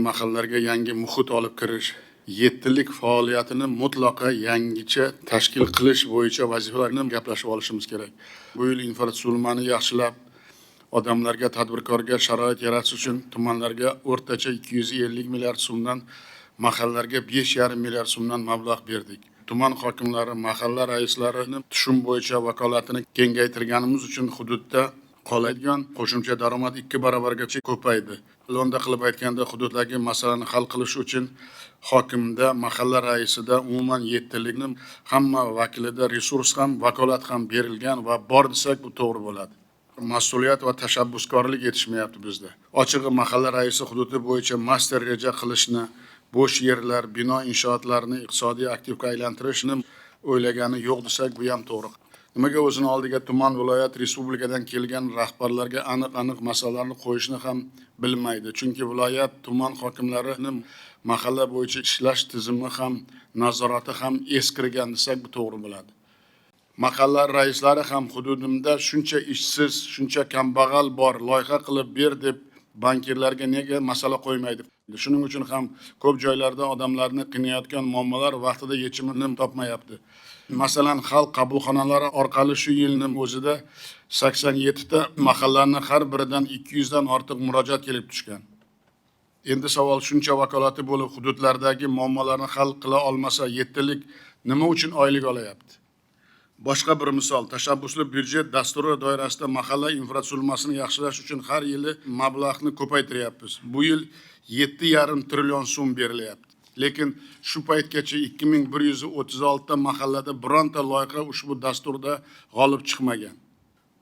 mahallalarga yangi muhit olib kirish, 7 yillik faoliyatini mutlaqo yangicha tashkil qilish bo'yicha vazifalarni gaplashib olishimiz kerak. Bu yil infratuzilmani yaxshilab, odamlarga, tadbirkorga sharoit yaratish uchun tumanlarga o'rtacha 250 milliard so'mdan, mahallalarga 5,5 milliard so'mdan mablag' berdik. Tuman hokimlari, mahalla raislarining tushum bo'yicha vakolatini kengaytirganimiz uchun hududda qoladigan qo'shimcha daromad 2 barobargacha ko'paydi. Lo'nda qilib aytganda, hududdagi masalani hal qilish uchun hokimda, mahalla raisida umuman 7 yillikni hamma vakilida resurs ham, vakolat ham berilgan va bor desak bu to'g'ri bo'ladi. Mas'uliyat va tashabbuskorlik yetishmayapti bizda. Ochig'i mahalla raisi hududi bo'yicha master reja qilishni, bo'sh yerlar, bino inshootlarini iqtisodiy aktivga aylantirishni o'ylagani yo'q desak, bu ham to'g'ri. Nimaga o'zini oldiga tuman, viloyat, respublikadan kelgan rahbarlarga aniq masalalarni qo'yishni ham bilmaydi. Chunki viloyat, tuman hokimlarining mahalla bo'yicha ishlash tizimi ham, nazorati ham eskirgan desak, bu to'g'ri bo'ladi. Mahalla raislari ham hududimda shuncha ishsiz, shuncha kambag'al bor, loyiha qilib ber deb bankirlarga nega masala qo'ymaydi? Shuning uchun ham ko'p joylarda odamlarni qiynayotgan muammolar vaqtida yechimini topmayapti. Masalan, xalq qabulxonalari orqali shu yilning o'zida 87 ta mahallaning har biridan 200 dan ortiq murojaat kelib tushgan. Endi savol shuncha vakolati bo'lib, hududlardagi muammolarni hal qila olmasa, 7 yillik nima uchun oylik olayapti? Boshqa bir misol, tashabbusli byudjet dasturi doirasida mahalla infratuzilmasini yaxshilash uchun har yili mablag'ni ko'paytiryapmiz. Bu yil 7,5 trillion so'm berilyapti. Lekin shu paytgacha 2136 ta mahallada bironta loyiha ushbu dasturda g'olib chiqmagan.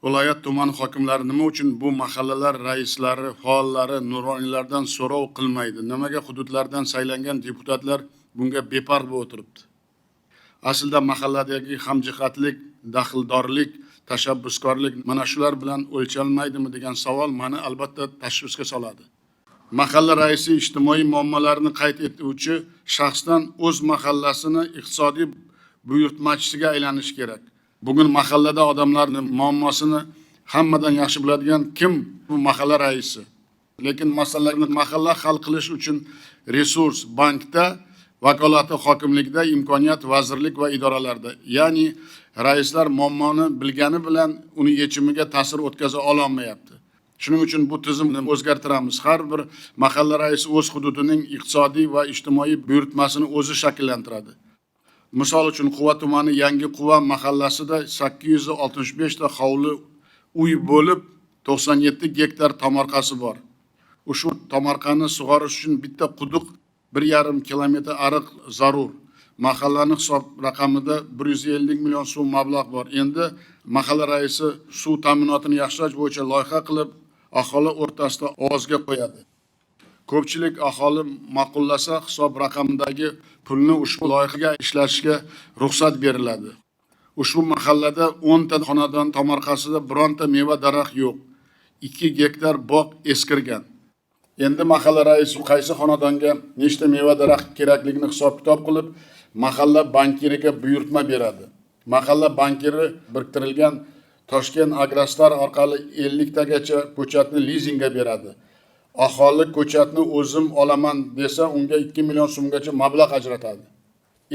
Viloyat tuman hokimlari nima uchun bu mahallalar raislari, faollari, nuroniylardan so'rov qilmaydi? Nimaga hududlardan saylangan deputatlar bunga beparvo o'tiribdi? Aslida mahalladagi hamjihatlik, daxldorlik, tashabbuskorlik mana shular bilan o'lchanmaydimi degan savol meni albatta tashvishga soladi. Mahalla raisi ijtimoiy muammolarni qayd etuvchi shaxsdan o'z mahallasini iqtisodiy buyurtmachisiga aylanish kerak. Bugun mahallada odamlarning muammosini hammadan yaxshi biladigan kim? Bu mahalla raisi. Lekin masalalarni mahalla hal qilish uchun resurs bankda, vakolati hokimlikda, imkoniyat vazirlik va idoralarda. Ya'ni raislar muammoni bilgani bilan uni yechimiga ta'sir o'tkaza olmayapti. Shuning uchun bu tizimni o'zgartiramiz. Har bir mahalla raisi o'z hududining iqtisodiy va ijtimoiy buyurtmasini o'zi shakllantiradi. Misol uchun, Quva tumani Yangi Quva mahallasida 865 ta hovli uy bo'lib, 97 gektar tomorqasi bor. Ushbu tomorqani sug'orish uchun bitta quduq 1,5 kilometr ariq zarur. Mahallaning hisob raqamida 150 million so'm mablag' bor. Endi mahalla raisi suv ta'minotini yaxshilash bo'yicha loyiha qilib, aholi o'rtasida ovozga qo'yadi. Ko'pchilik aholi ma'qullasa, hisob raqamidagi pulni ushbu loyihaga ishlashga ruxsat beriladi. Ushbu mahallada 10 ta xonadon tomorqasida bironta meva daraxt yo'q. 2 gektar bog' eskirgan. Endi mahalla raisi qaysi xonadonga nechta meva daraxt kerakligini hisob-kitob qilib, mahalla bankiriga buyurtma beradi. Mahalla bankiri biriktirilgan Toshkent Agrostar orqali 50 tagacha ko'chatni lizingga beradi. Aholi ko'chatni o'zim olaman desa, unga 2 million so'mgacha mablag' ajratadi.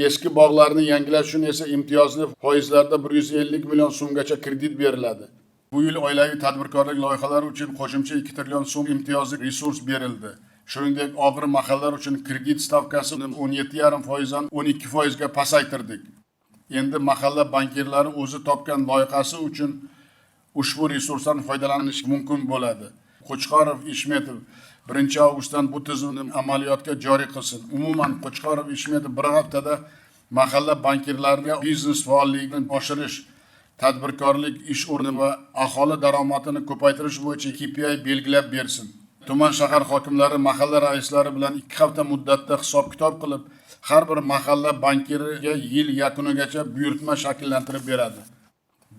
Eski bog'larni yangilash uchun esa imtiyozli foizlarda 150 million so'mgacha kredit beriladi. Bu yil oilaviy tadbirkorlik loyihalari uchun qo'shimcha 2 trillion so'm imtiyozli resurs berildi. Shuningdek, og'ir mahallalar uchun kredit stavkasini 17,5% dan 12% ga pasaytirdik. Endi mahalla bankirlari o'zi topgan loyihasi uchun ushbu resursdan foydalanish mumkin bo'ladi. Qo'chqorov Ishmetov 1 avgustdan bu tizimni amaliyotga joriy qilsin. Umuman Qo'chqorov Ishmetov bir haftada mahalla bankirlariga biznes faolligini oshirish, tadbirkorlik, ish o'rni va aholi daromadini ko'paytirish bo'yicha KPI belgilab bersin. Tuman shahar hokimlari mahalla raislari bilan 2 hafta muddatda hisob-kitob qilib, har bir mahalla bankiriga yil yakunigacha buyurtma shakllantirib beradi.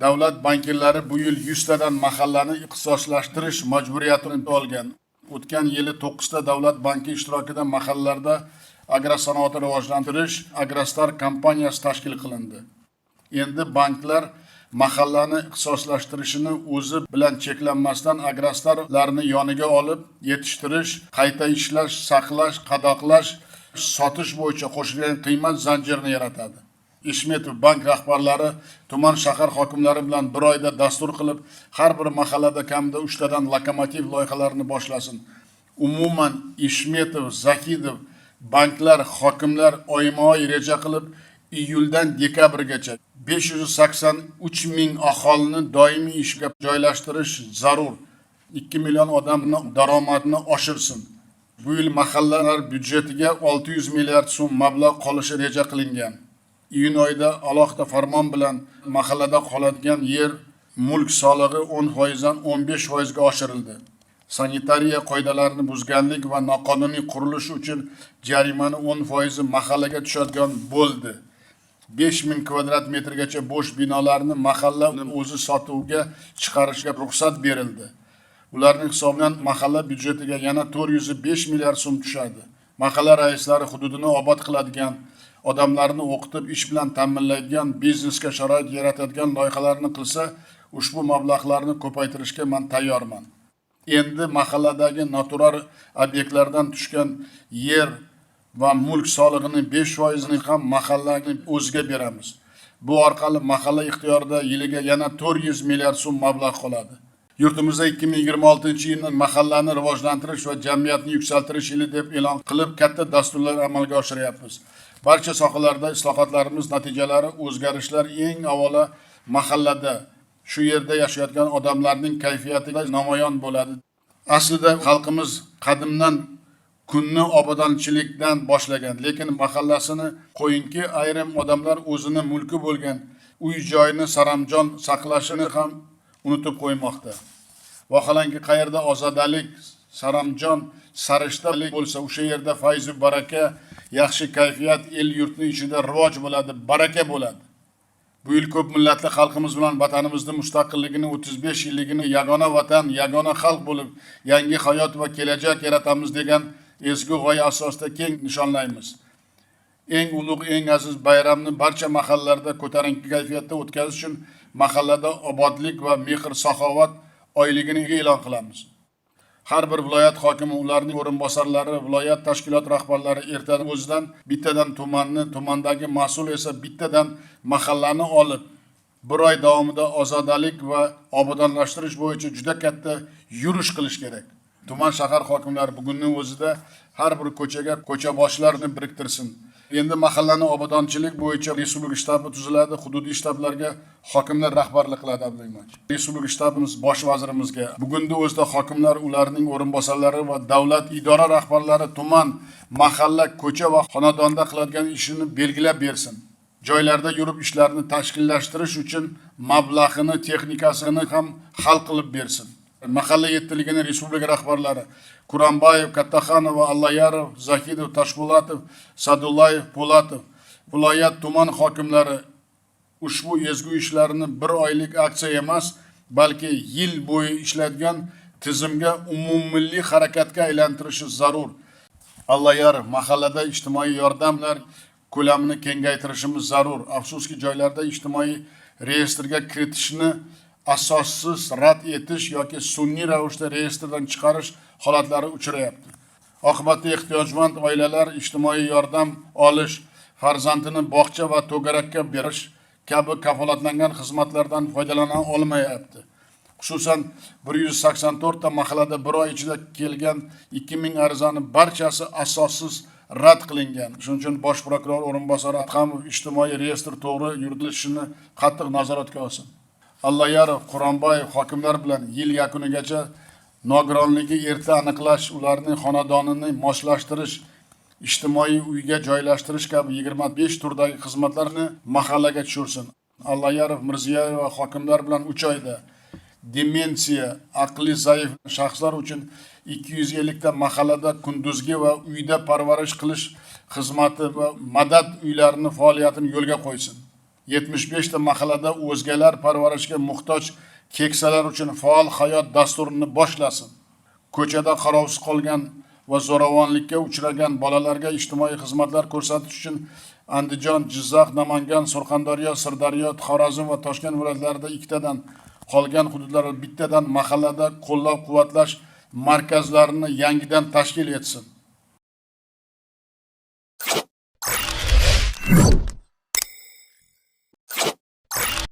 Davlat bankirlari bu yil 100 tadan mahallani ixtisoslashtirish majburiyatini olgan. O'tgan yili 9 ta davlat banki ishtirokida mahallalarda agrosanoatni rivojlantirish Agrostar kompaniyasi tashkil qilindi. Endi banklar mahallani ixtisoslashtirishini o'zi bilan cheklanmasdan agrostarlarni yoniga olib, yetishtirish, qayta ishlash, saqlash, qadoqlash, sotish bo'yicha qo'shilgan qiymat zanjirini yaratadi. Ishmetov bank rahbarlari tuman shahar hokimlari bilan bir oyda dastur qilib, har bir mahallada kamida 3 tadan lokomotiv loyihalarini boshlasin. Umuman Ishmetov, Zakidov banklar, hokimlar oyma-oy reja qilib, iyuldan dekabrgacha 583 ming aholini doimiy ishga joylashtirish zarur. 2 million odamning daromadini oshirsin. Bu yil mahallalar byudjetiga 600 milliard so'm mablag' qolishi reja qilingan. Iyun oyida alohida farmon bilan mahallada qoladigan yer mulk solig'i 10% dan 15% ga oshirildi. Sanitariya qoidalarini buzganlik va noqonuniy qurilish uchun jarimani 10% mahallaga tushadigan bo'ldi. 5000 kvadrat metrgacha bo'sh binolarni mahalla o'zi sotuvga chiqarishga ruxsat berildi. Ularning hisobidan mahalla byudjetiga yana 405 milliard so'm tushadi. Mahalla raislari hududini obod qiladigan, odamlarni o'qitib ish bilan ta'minlaydigan, biznesga sharoit yaratadigan loyihalarni qilsa, ushbu mablag'larni ko'paytirishga men tayyorman. Endi mahalladagi natural obyektlardan tushgan yer va mulk solig'ining 5% ni ham mahallaning o'ziga beramiz. Bu orqali mahalla ixtiyorida yiliga yana 400 milliard so'm mablag' qoladi. Yurtimizda 2026-yilni mahallani rivojlantirish va jamiyatni yuksaltirish yili deb e'lon qilib, katta dasturlar amalga oshiryapmiz. Barcha sohalarda islohotlarimiz natijalari, o'zgarishlar eng avvalo mahallada, shu yerda yashayotgan odamlarning kayfiyatida namoyon bo'ladi. Aslida xalqimiz qadimdan kunni obodonchilikdan boshlagan, lekin mahallasini qo'yinki ayrim odamlar o'zini mulki bo'lgan uy-joyni saramjon saqlashini ham unutib qo'ymoqda. Vaholanki qayerda ozodalik, saramjon, sarishtalik bo'lsa, o'sha yerda fayz va baraka, yaxshi kayfiyat, el yurtning ichida rivoj bo'ladi, baraka bo'ladi. Bu yil ko'p millatli xalqimiz bilan vatanimizning mustaqilligini 35 yilligini yagona vatan, yagona xalq bo'lib, yangi hayot va kelajak yaratamiz degan ezgu g'oya asosida keng nishonlaymiz. Eng ulug', eng aziz bayramni barcha mahallalarda ko'tarinki kayfiyatda o'tkazish uchun mahallada obodlik va mehr-saxovat oyligini e'lon qilamiz. Har bir viloyat hokimi, ularning o'rinbosarlari, viloyat tashkilot rahbarlari ertadan o'zidan bittadan tumanni, tumandagi mas'ul esa bittadan mahallani olib, bir oy davomida ozodalik va obodonlashtirish bo'yicha juda katta yurish qilish kerak. Tuman shahar hokimlari bugunning o'zida har bir ko'chaga ko'cha boshlarini biriktirsin. Endi mahallani obodonchilik bo'yicha respublika shtabi tuziladi, hududiy shtablarga hokimlar rahbarlik qiladi. Respublika shtabimiz bosh vazirimizga, bugunda o'zida hokimlar, ularning o'rinbosarlari va davlat idora rahbarlari tuman, mahalla, ko'cha va xonadonda qiladigan ishini belgilab bersin. Joylarda yurib ishlarni tashkillashtirish uchun mablag'ini, texnikasini ham hal qilib bersin. Mahalla yettiligini respublika rahbarlari Qurambayev, Kattaxonov, Allayarov, Zakidov, Tashpo'latov, Sadullayev, Po'latov, viloyat tuman hokimlari ushbu ezgu ishlarini bir oylik aksiya emas, balki yil bo'yi ishlaydigan tizimga umummilliy harakatga aylantirishi zarur. Allayarov, mahallada ijtimoiy yordamlar ko'lamini kengaytirishimiz zarur. Afsuski joylarda ijtimoiy reyestrga kiritishni asossiz rad etish yoki sun'iy ravishda reyestrdan chiqarish holatlari uchrayapti. Oqibatda ehtiyojmand oilalar ijtimoiy yordam olish, farzandini bog'cha va to'garakka berish kabi kafolatlangan xizmatlardan foydalana olmayapti. Xususan 184 ta mahallada bir oy ichida kelgan 2000 arizani barchasi asossiz rad qilingan. Shuning uchun bosh prokuror o'rinbosari Atxamov ijtimoiy reyestr to'g'ri yurilishini qattiq nazoratga olsin. Allayarov, Quronboyev hokimlar bilan yil yakunigacha nogironligi erta aniqlash, ularning xonadonini moslashtirish, ijtimoiy uyga joylashtirish kabi 25 turdagi xizmatlarni mahallaga tushirsin. Allayarov, Mirziyoyev va hokimlar bilan 3 oyda demensiya, aqli zaif shaxslar uchun 250 ta mahallada kunduzgi va uyda parvarish qilish xizmati va madad uylarining faoliyatini yo'lga qo'ysin. 75 ta mahallada o'zgalar parvarishga muhtoj keksalar uchun faol hayot dasturini boshlasin. Ko'chada qarovsiz qolgan va zo'ravonlikka uchragan bolalarga ijtimoiy xizmatlar ko'rsatish uchun Andijon, Jizzax, Namangan, Surxondaryo, Sirdaryo, Xorazm va Toshkent viloyatlarida ikkitadan, qolgan hududlarda bittadan mahallada qo'llab-quvvatlash markazlarini yangidan tashkil etsin.